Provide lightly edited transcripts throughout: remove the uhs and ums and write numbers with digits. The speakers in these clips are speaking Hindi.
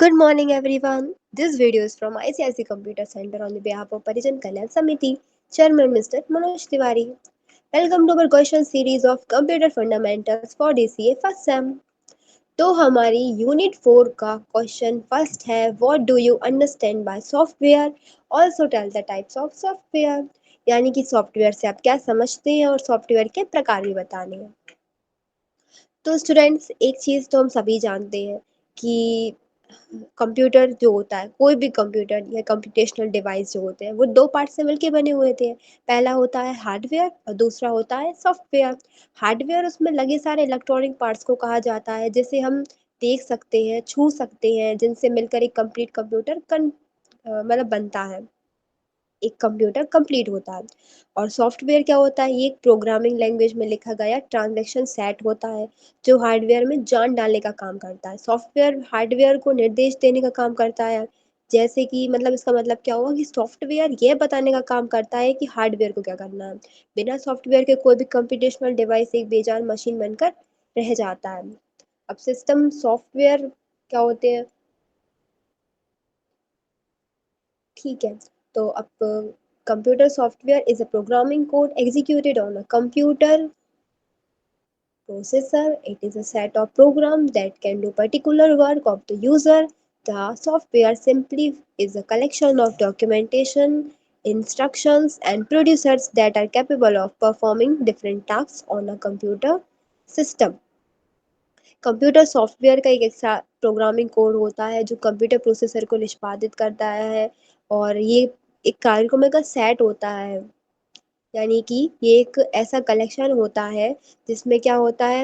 Good morning, everyone. This video is from ICIC Computer Center on the behalf of Parijan Kalyan Samiti, Chairman Mr. Manoj Tiwari. Welcome to our question series of Computer Fundamentals for DCA First Sem. तो हमारी यूनिट 4 का क्वेश्चन फर्स्ट है what do you understand by software also tell the types of software यानी कि सॉफ्टवेयर से आप क्या समझते हैं और सॉफ्टवेयर के प्रकार भी बताने हैं। तो स्टूडेंट्स एक चीज़ तो हम सभी जानते हैं कि कंप्यूटर जो होता है कोई भी कंप्यूटर या कंप्यूटेशनल डिवाइस जो होते हैं वो दो पार्ट से मिलके बने हुए थे। पहला होता है हार्डवेयर और दूसरा होता है सॉफ्टवेयर। हार्डवेयर उसमें लगे सारे इलेक्ट्रॉनिक पार्ट्स को कहा जाता है जिसे हम देख सकते हैं, छू सकते हैं, जिनसे मिलकर एक कंप्लीट कंप्यूटर मतलब बनता है, एक कंप्यूटर कंप्लीट होता है। और सॉफ्टवेयर क्या होता है, ये एक प्रोग्रामिंग लैंग्वेज में लिखा गया ट्रांजैक्शन सेट होता है जो हार्डवेयर में जान डालने का काम करता है। सॉफ्टवेयर हार्डवेयर को निर्देश देने का काम करता है। जैसे कि मतलब इसका मतलब क्या हुआ कि सॉफ्टवेयर ये बताने का काम करता है कि हार्डवेयर को क्या करना है। बिना सॉफ्टवेयर के कोई भी कंप्यूटेशनल डिवाइस एक बेजान मशीन बनकर रह जाता है। अब सिस्टम सॉफ्टवेयर क्या होते हैं, ठीक है। तो अब computer software is a programming code executed on a computer processor. It is a set of programs that can do particular work of the user. The software simply is a collection of documentation, instructions, and producers that are capable of performing different tasks on a computer system. Computer software का एक एक्स्ट्रा प्रोग्रामिंग कोड होता है जो कंप्यूटर प्रोसेसर को निष्पादित करता है और ये एक कार्यक्रमों का सेट होता है। यानी कि ये एक ऐसा कलेक्शन होता है जिसमें क्या होता है,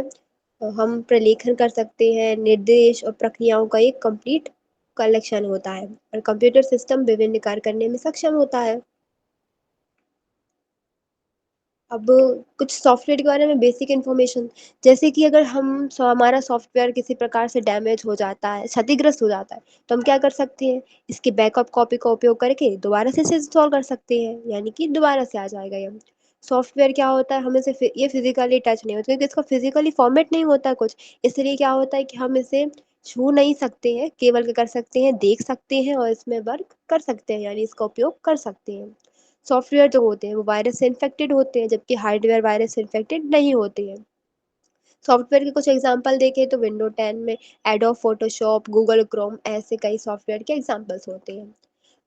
हम प्रलेखन कर सकते हैं, निर्देश और प्रक्रियाओं का एक कंप्लीट कलेक्शन होता है और कंप्यूटर सिस्टम विभिन्न कार्य करने में सक्षम होता है। अब कुछ सॉफ्टवेयर के बारे में बेसिक इन्फॉर्मेशन, जैसे कि अगर हमारा सॉफ्टवेयर किसी प्रकार से डैमेज हो जाता है, क्षतिग्रस्त हो जाता है, तो हम क्या कर सकते हैं, इसके बैकअप कॉपी का उपयोग करके दोबारा से इसे इंस्टॉल कर सकते हैं, यानी कि दोबारा से आ जाएगा ये। सॉफ्टवेयर क्या होता है, हमें से ये फिजिकली टच नहीं होता क्योंकि इसका फिजिकली फॉर्मेट नहीं होता कुछ, इसलिए क्या होता है कि हम इसे छू नहीं सकते हैं, केवल क्या कर सकते हैं, देख सकते हैं और इसमें वर्क कर सकते हैं, यानी इसका उपयोग कर सकते हैं। सॉफ्टवेयर जो होते हैं वो वायरस से इन्फेक्टेड होते हैं जबकि हार्डवेयर वायरस से इन्फेक्टेड नहीं होते हैं। सॉफ्टवेयर के कुछ एग्जांपल देखें तो विंडो 10 में एडोब फोटोशॉप, गूगल क्रोम, ऐसे कई सॉफ्टवेयर के एग्जांपल्स होते हैं।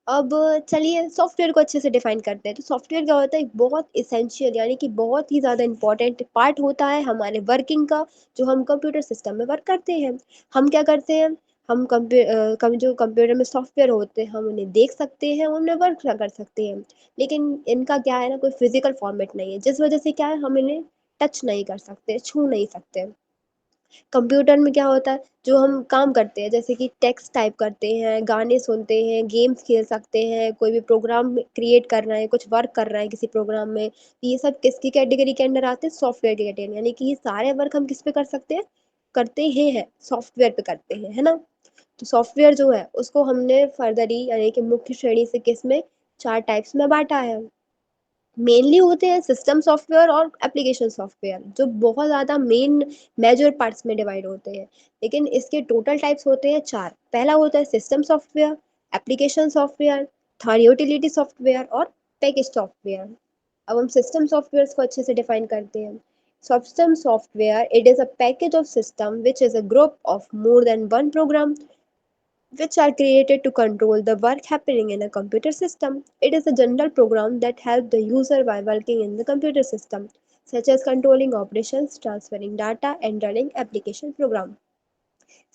अब चलिए सॉफ्टवेयर को अच्छे से डिफाइन करते हैं। तो सॉफ्टवेयर क्या होता है, एक बहुत इसेंशियल यानी कि बहुत ही ज़्यादा इंपॉर्टेंट पार्ट होता है हमारे वर्किंग का, जो हम कंप्यूटर सिस्टम में वर्क करते हैं। हम क्या करते हैं, हम जो कंप्यूटर में सॉफ्टवेयर होते हैं हम उन्हें देख सकते हैं, उनमें वर्क कर सकते हैं, लेकिन इनका क्या है ना, कोई फिजिकल फॉर्मेट नहीं है, जिस वजह से क्या है, हम इन्हें टच नहीं कर सकते, छू नहीं सकते। कंप्यूटर में क्या होता है, जो हम काम करते हैं जैसे कि टेक्स्ट टाइप करते हैं, गाने सुनते हैं, गेम्स खेल सकते हैं, कोई भी प्रोग्राम क्रिएट कर रहे हैं, कुछ वर्क कर रहे हैं किसी प्रोग्राम में, तो ये सब किसकी कैटेगरी के अंडर आते हैं, सॉफ्टवेयर की कैटेगरी, यानी कि ये सारे वर्क हम किस पे कर सकते हैं, करते हैं सॉफ्टवेयर पे करते हैं, है ना। तो सॉफ्टवेयर जो है उसको हमने फर्दरी यानी कि मुख्य श्रेणी से किस में, चार टाइप्स में बांटा है। मेनली होते हैं सिस्टम सॉफ्टवेयर और एप्लीकेशन सॉफ्टवेयर, जो बहुत ज़्यादा मेन मेजर पार्ट्स में डिवाइड होते हैं, लेकिन इसके टोटल टाइप्स होते हैं चार। पहला होता है system software, application software, third utility software और पैकेज सॉफ्टवेयर। अब हम सिस्टम सॉफ्टवेयर को अच्छे से डिफाइन करते हैं। System software, it is a package of system which is a group of more than one program which are created to control the work happening in a computer system. It is a general program that helps the user by working in the computer system, such as controlling operations, transferring data, and running application program.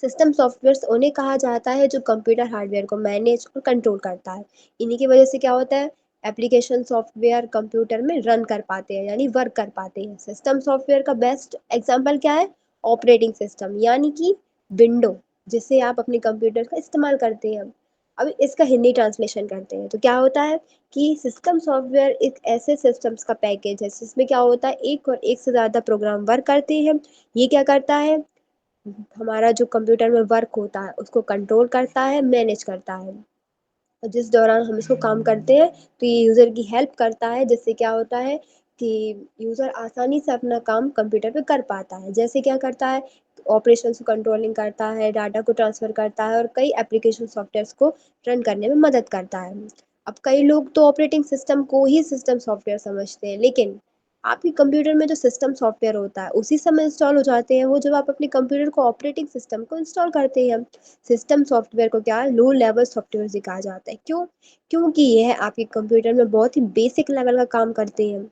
System software उन्हें कहा जाता है जो कंप्यूटर हार्डवेयर को मैनेज और कंट्रोल करता है। इन्हीं की वजह से क्या होता है, एप्लीकेशन सॉफ्टवेयर कंप्यूटर में रन कर पाते हैं यानी वर्क कर पाते हैं। सिस्टम सॉफ्टवेयर का बेस्ट एग्जांपल क्या है, ऑपरेटिंग सिस्टम यानी कि विंडो, जिसे आप अपने कंप्यूटर का इस्तेमाल करते हैं। अब इसका हिंदी ट्रांसलेशन करते हैं तो क्या होता है कि सिस्टम सॉफ्टवेयर एक ऐसे सिस्टम्स का पैकेज है जिसमें क्या होता है, एक और एक से ज़्यादा प्रोग्राम वर्क करते हैं। ये क्या करता है, हमारा जो कंप्यूटर में वर्क होता है उसको कंट्रोल करता है, मैनेज करता है, और जिस दौरान हम इसको काम करते हैं तो ये यूज़र की हेल्प करता है, जिससे क्या होता है कि यूज़र आसानी से अपना काम कंप्यूटर पे कर पाता है। जैसे क्या करता है, ऑपरेशंस को कंट्रोलिंग करता है, डाटा को ट्रांसफ़र करता है और कई एप्लीकेशन सॉफ्टवेयर्स को रन करने में मदद करता है। अब कई लोग तो ऑपरेटिंग सिस्टम को ही सिस्टम सॉफ्टवेयर समझते हैं, लेकिन आपके कंप्यूटर में जो सिस्टम सॉफ्टवेयर होता है, उसी समय इंस्टॉल हो जाते हैं वो जब आप अपने कंप्यूटर को ऑपरेटिंग सिस्टम को इंस्टॉल करते हैं। सिस्टम सॉफ्टवेयर को क्या लो लेवल सॉफ्टवेयर भी कहा जाता है। क्यों? क्योंकि यह आपके कंप्यूटर में बहुत ही बेसिक लेवल का काम करते हैं।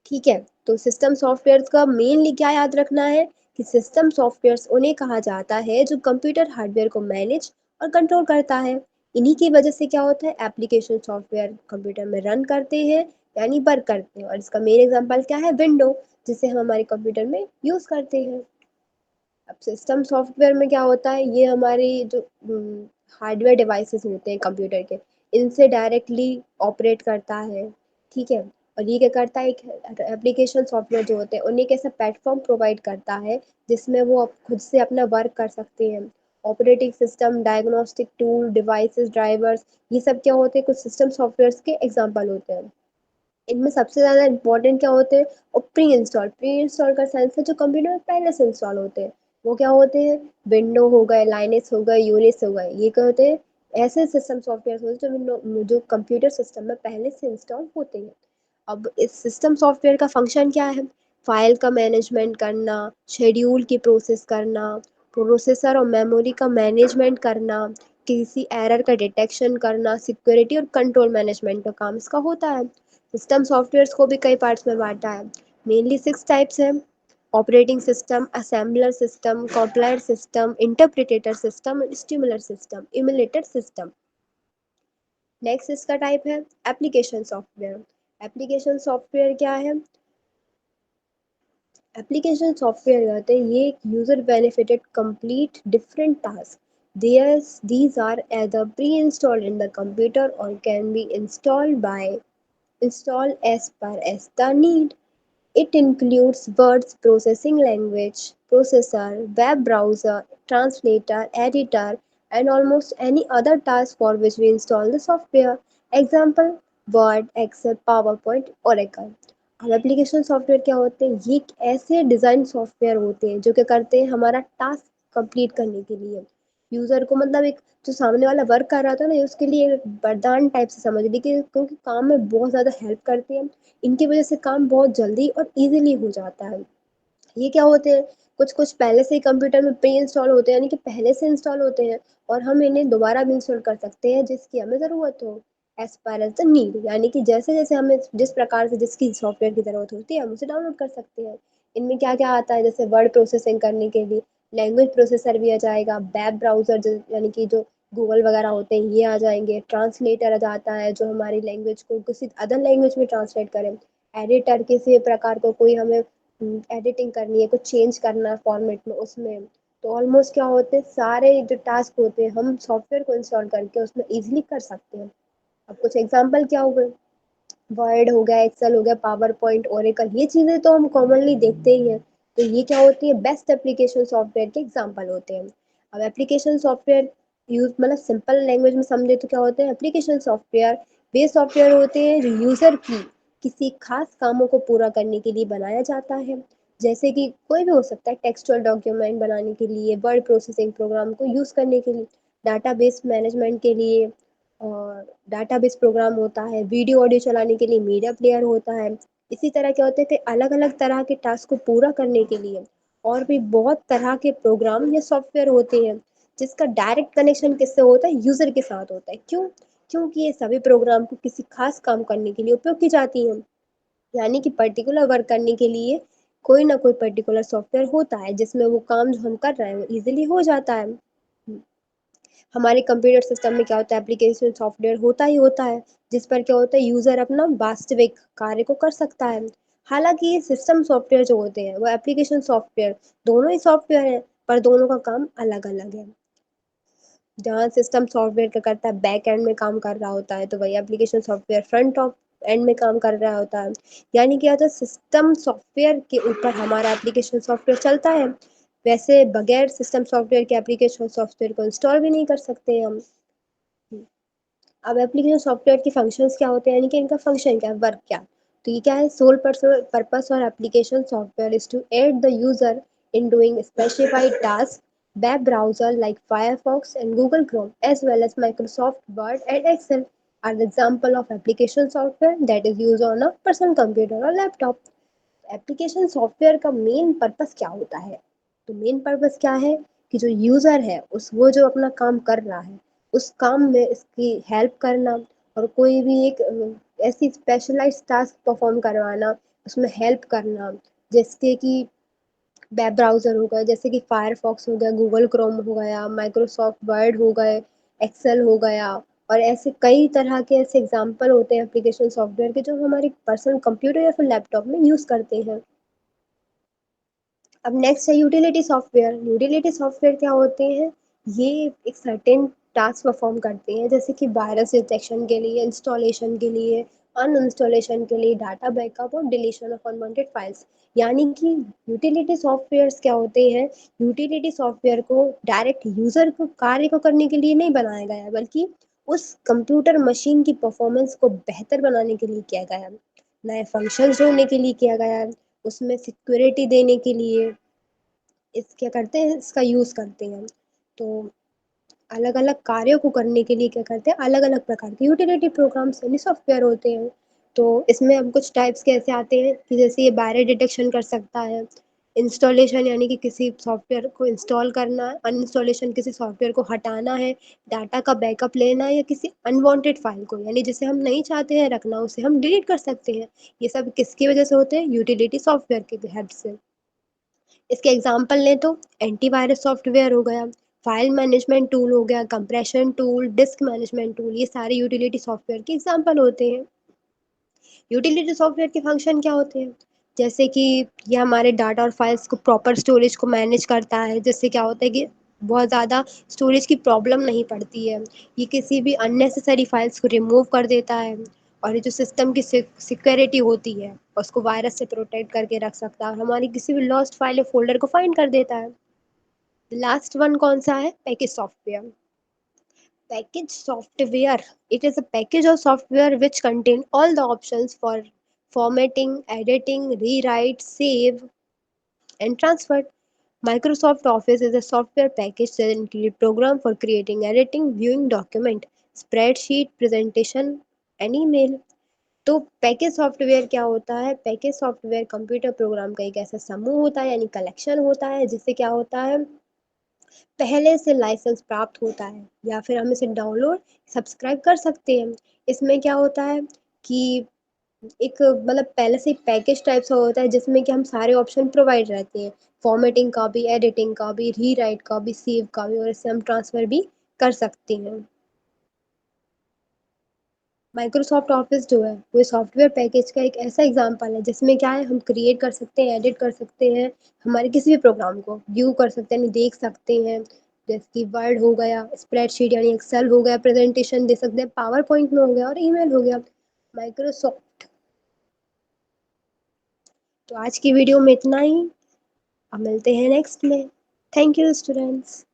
ठीक है, तो सिस्टम सॉफ्टवेयर्स का मेनली क्या याद रखना है कि सिस्टम सॉफ्टवेयर्स उन्हें कहा जाता है जो कंप्यूटर हार्डवेयर को मैनेज और कंट्रोल करता है। इन्हीं की वजह से क्या होता है, एप्लीकेशन सॉफ्टवेयर कंप्यूटर में रन करते हैं, यानी वर्क करते हैं। और इसका मेन एग्जांपल क्या है, विंडो, जिसे हम हमारे कंप्यूटर में यूज़ करते हैं। अब सिस्टम सॉफ्टवेयर में क्या होता है, ये हमारी जो हार्डवेयर डिवाइसेस होते हैं कंप्यूटर के, इनसे डायरेक्टली ऑपरेट करता है। ठीक है, और ये क्या करता है, एक एप्लीकेशन सॉफ्टवेयर जो होते हैं उन्हें एक ऐसा प्लेटफॉर्म प्रोवाइड करता है जिसमें वो खुद से अपना वर्क कर सकते हैं। Operating system, diagnostic tool, devices, drivers, ये सब क्या होते हैं, कुछ सिस्टम सॉफ्टवेयर्स के एग्जाम्पल होते हैं। इनमें सबसे ज़्यादा इंपॉर्टेंट क्या होते हैं, और प्री इंस्टॉल का सेंस है जो कंप्यूटर में पहले से इंस्टॉल होते हैं। वो क्या होते हैं, विंडो हो गए, लाइनेक्स हो गए, यूनिक्स हो गए, ये क्या होते हैं, ऐसे सिस्टम सॉफ्टवेयर होते हैं जो विंडो जो कंप्यूटर सिस्टम में पहले से इंस्टॉल होते हैं। अब इस सिस्टम सॉफ्टवेयर का फंक्शन क्या है, फाइल का मैनेजमेंट करना, शेड्यूल की प्रोसेस करना, प्रोसेसर और मेमोरी का मैनेजमेंट करना, किसी एरर का डिटेक्शन करना, सिक्योरिटी और कंट्रोल मैनेजमेंट का काम इसका होता है। सिस्टम सॉफ्टवेयर्स को भी कई पार्ट्स में बांटा है, मेनली 6 टाइप्स हैं: operating system, assembler system, compiler system, interpreter system, स्टिमुलर सिस्टम, इमुलेटर सिस्टम। नेक्स्ट इसका टाइप है एप्लीकेशन सॉफ्टवेयर। एप्लीकेशन सॉफ्टवेयर क्या है, एप्लीकेशन सॉफ्टवेयर कहते हैं ये एक user benefited complete different task, these are either pre-installed in the computer or can be installed as per as the need. It includes words processing language, processor, web browser, translator, editor, and almost any other task for which we install the software. Example: Word, Excel, PowerPoint, Oracle. अब एप्लीकेशन सॉफ्टवेयर क्या होते हैं, ये एक ऐसे डिज़ाइन सॉफ्टवेयर होते हैं जो क्या करते हैं, हमारा टास्क कंप्लीट करने के लिए यूज़र को, मतलब एक जो सामने वाला वर्क कर रहा था ना, उसके लिए एक वरदान टाइप से समझ लीजिए कि क्योंकि काम में बहुत ज़्यादा हेल्प करते हैं। इनकी वजह से काम बहुत जल्दी और ईज़िली हो जाता है। ये क्या होते हैं, कुछ-कुछ पहले से ही कंप्यूटर में प्री इंस्टॉल होते हैं, यानी कि पहले से इंस्टॉल होते हैं और हम इन्हें दोबारा भी इंस्टॉल कर सकते हैं जिसकी हमें ज़रूरत हो, as per as the need, यानी कि जैसे-जैसे हमें जिस प्रकार से जिसकी सॉफ्टवेयर की ज़रूरत होती है, हम उसे डाउनलोड कर सकते हैं। इनमें क्या-क्या आता है, जैसे वर्ड प्रोसेसिंग करने के लिए लैंग्वेज प्रोसेसर भी आ जाएगा, वेब ब्राउज़र ज यानी कि जो गूगल वगैरह होते हैं, ये आ जाएँगे, ट्रांसलेटर आ जाता है जो हमारी लैंग्वेज को किसी अदर लैंग्वेज में ट्रांसलेट करे, एडिटर किसी प्रकार को कोई हमें एडिटिंग करनी है, कुछ चेंज करना है फॉर्मेट में उसमें, तो ऑलमोस्ट क्या होते हैं, सारे जो टास्क होते हैं हम सॉफ्टवेयर को इंस्टॉल करके उसमें ईज़िली कर सकते हैं। अब कुछ एग्ज़ाम्पल क्या हो गए, वर्ड हो गया, एक्सेल हो गया, पावर पॉइंट, ओरेकल, ये चीज़ें तो हम कॉमनली देखते ही हैं। तो ये क्या होती है, बेस्ट एप्लीकेशन सॉफ्टवेयर के एग्जांपल होते हैं। अब एप्लीकेशन सॉफ्टवेयर यूज़ मतलब सिंपल लैंग्वेज में समझे तो क्या होते हैं, एप्लीकेशन सॉफ्टवेयर वे सॉफ्टवेयर होते हैं जो यूज़र की किसी खास कामों को पूरा करने के लिए बनाया जाता है। जैसे कि कोई भी हो सकता है, टेक्सचुअल डॉक्यूमेंट बनाने के लिए, वर्ड प्रोसेसिंग प्रोग्राम को यूज़ करने के लिए, डाटाबेस मैनेजमेंट के लिए, और डाटाबेस प्रोग्राम होता है, वीडियो ऑडियो चलाने के लिए मीडिया प्लेयर होता है। इसी तरह क्या होता है कि अलग-अलग तरह के टास्क को पूरा करने के लिए और भी बहुत तरह के प्रोग्राम या सॉफ्टवेयर होते हैं, जिसका डायरेक्ट कनेक्शन किससे होता है, यूज़र के साथ होता है। क्यों? क्योंकि ये सभी प्रोग्राम को किसी खास काम करने के लिए उपयोग की जाती हैं। यानी कि पर्टिकुलर वर्क करने के लिए कोई ना कोई पर्टिकुलर सॉफ्टवेयर होता है, जिसमें वो काम जो हम कर रहे हैं, वो ईज़िली हो जाता है। हमारे कंप्यूटर सिस्टम में क्या होता है, एप्लीकेशन सॉफ्टवेयर होता ही होता है, जिस पर क्या होता है, यूज़र अपना वास्तविक कार्य को कर सकता है। हालाँकि ये सिस्टम सॉफ्टवेयर जो होते हैं, वो एप्लीकेशन सॉफ्टवेयर, दोनों ही सॉफ्टवेयर हैं, पर दोनों का काम अलग-अलग है। जहाँ सिस्टम सॉफ्टवेयर क्या करता है, बैक एंड में काम कर रहा होता है, तो वही application software front of and में काम कर रहा होता है। यानी क्या होता है, सिस्टम सॉफ्टवेयर के ऊपर हमारा एप्लीकेशन सॉफ्टवेयर चलता है। वैसे बगैर सिस्टम सॉफ्टवेयर के एप्लीकेशन सॉफ्टवेयर को इंस्टॉल भी नहीं कर सकते हम। अब एप्लीकेशन सॉफ्टवेयर के फंक्शंस क्या होते हैं, यानी कि इनका फंक्शन क्या है, वर्क क्या है? तो ये क्या है, सोल पर्पस और application software is to aid the user in doing specified task. Web browser like Firefox and Google Chrome, as well as Microsoft Word and Excel, are the example of application software that is used on a personal computer or laptop. Application software का मेन पर्पस क्या होता है? तो मेन पर्पस क्या है कि जो यूज़र है उस वो जो अपना काम कर रहा है उस काम में इसकी हेल्प करना, और कोई भी एक ऐसी स्पेशलाइज्ड टास्क परफॉर्म करवाना, उसमें हेल्प करना, जैसे कि वेब ब्राउज़र हो गया, जैसे कि फायरफॉक्स हो गया, गूगल क्रोम हो गया, माइक्रोसॉफ्ट वर्ड हो गए, एक्सेल हो गया, और ऐसे कई तरह के ऐसे एग्जाम्पल होते हैं एप्लीकेशन सॉफ्टवेयर के जो हमारे पर्सनल कंप्यूटर या फिर लैपटॉप में यूज़ करते हैं. अब नेक्स्ट है यूटिलिटी सॉफ्टवेयर. यूटिलिटी सॉफ्टवेयर क्या होते हैं? ये एक सर्टेन टास्क परफॉर्म करते हैं, जैसे कि वायरस डिटेक्शन के लिए, इंस्टॉलेशन के लिए, अनइंस्टॉलेशन के लिए, डाटा बैकअप और डिलीशन ऑफ अनवांटेड फाइल्स. यानी कि यूटिलिटी सॉफ्टवेयर्स क्या होते हैं? यूटिलिटी सॉफ्टवेयर को डायरेक्ट यूजर को कार्य को करने के लिए नहीं बनाया गया है, बल्कि उस कंप्यूटर मशीन की परफॉर्मेंस को बेहतर बनाने के लिए किया गया है, नए फंक्शंस जोड़ने के लिए किया गया है, उसमें सिक्योरिटी देने के लिए इस क्या करते हैं, इसका यूज़ करते हैं. तो अलग-अलग कार्यों को करने के लिए क्या करते हैं, अलग-अलग प्रकार के यूटिलिटी प्रोग्राम्स यानी सॉफ्टवेयर होते हैं. तो इसमें अब कुछ टाइप्स कैसे आते हैं कि जैसे ये वायरस डिटेक्शन कर सकता है, इंस्टॉलेशन यानी कि किसी सॉफ्टवेयर को इंस्टॉल करना, अनइंस्टॉलेशन किसी सॉफ्टवेयर को हटाना है, डाटा का बैकअप लेना है, या किसी अनवांटेड फाइल को यानी जिसे हम नहीं चाहते हैं रखना उसे हम डिलीट कर सकते हैं. ये सब किसकी वजह से होते हैं? यूटिलिटी सॉफ्टवेयर की हेल्प से. इसके एग्जाम्पल लें तो एंटीवायरस सॉफ्टवेयर हो गया, फाइल मैनेजमेंट टूल हो गया, compression tool, disc management tool, ये सारे यूटिलिटी सॉफ्टवेयर के एग्जाम्पल होते हैं. यूटिलिटी सॉफ्टवेयर के फंक्शन क्या होते हैं? जैसे कि ये हमारे डाटा और फाइल्स को प्रॉपर स्टोरेज को मैनेज करता है, जिससे क्या होता है कि बहुत ज़्यादा स्टोरेज की प्रॉब्लम नहीं पड़ती है. ये किसी भी अननेसेसरी फाइल्स को रिमूव कर देता है, और ये जो सिस्टम की सिक्योरिटी होती है उसको वायरस से प्रोटेक्ट करके रख सकता है, हमारी किसी भी लॉस्ट फाइल या फोल्डर को फाइंड कर देता है. लास्ट वन कौन सा है? Package software. Package software. It is a package of software which contain all the options for formatting, editing, rewrite, save, and transfer. Microsoft Office is a software package that includes program for creating, editing, viewing document, spreadsheet, presentation, and email. तो पैकेज सॉफ्टवेयर क्या होता है? पैकेज सॉफ्टवेयर कंप्यूटर प्रोग्राम का एक ऐसा समूह होता है यानी कलेक्शन होता है, जिससे क्या होता है, पहले से लाइसेंस प्राप्त होता है या फिर हम इसे डाउनलोड सब्सक्राइब कर सकते हैं. इसमें क्या होता है कि एक मतलब पहले से पैकेज टाइप सा होता है जिसमें कि हम सारे ऑप्शन प्रोवाइड रहते हैं, फॉर्मेटिंग का भी, एडिटिंग का भी, रीराइट का भी, सेव का भी, और इससे हम ट्रांसफ़र भी कर सकते हैं. माइक्रोसॉफ्ट ऑफिस जो है वो सॉफ्टवेयर पैकेज का एक ऐसा एग्जांपल है जिसमें क्या है, हम क्रिएट कर सकते हैं, एडिट कर सकते हैं, हमारे किसी भी प्रोग्राम को व्यू कर सकते हैं यानी देख सकते हैं, जैसे कि वर्ड हो गया, स्प्रेडशीट यानी एक्सेल हो गया, प्रेजेंटेशन दे सकते हैं, पावर पॉइंट में हो गया, और ईमेल हो गया. माइक्रोसॉफ्ट. तो आज की वीडियो में इतना ही. अब मिलते हैं नेक्स्ट में. Thank you students.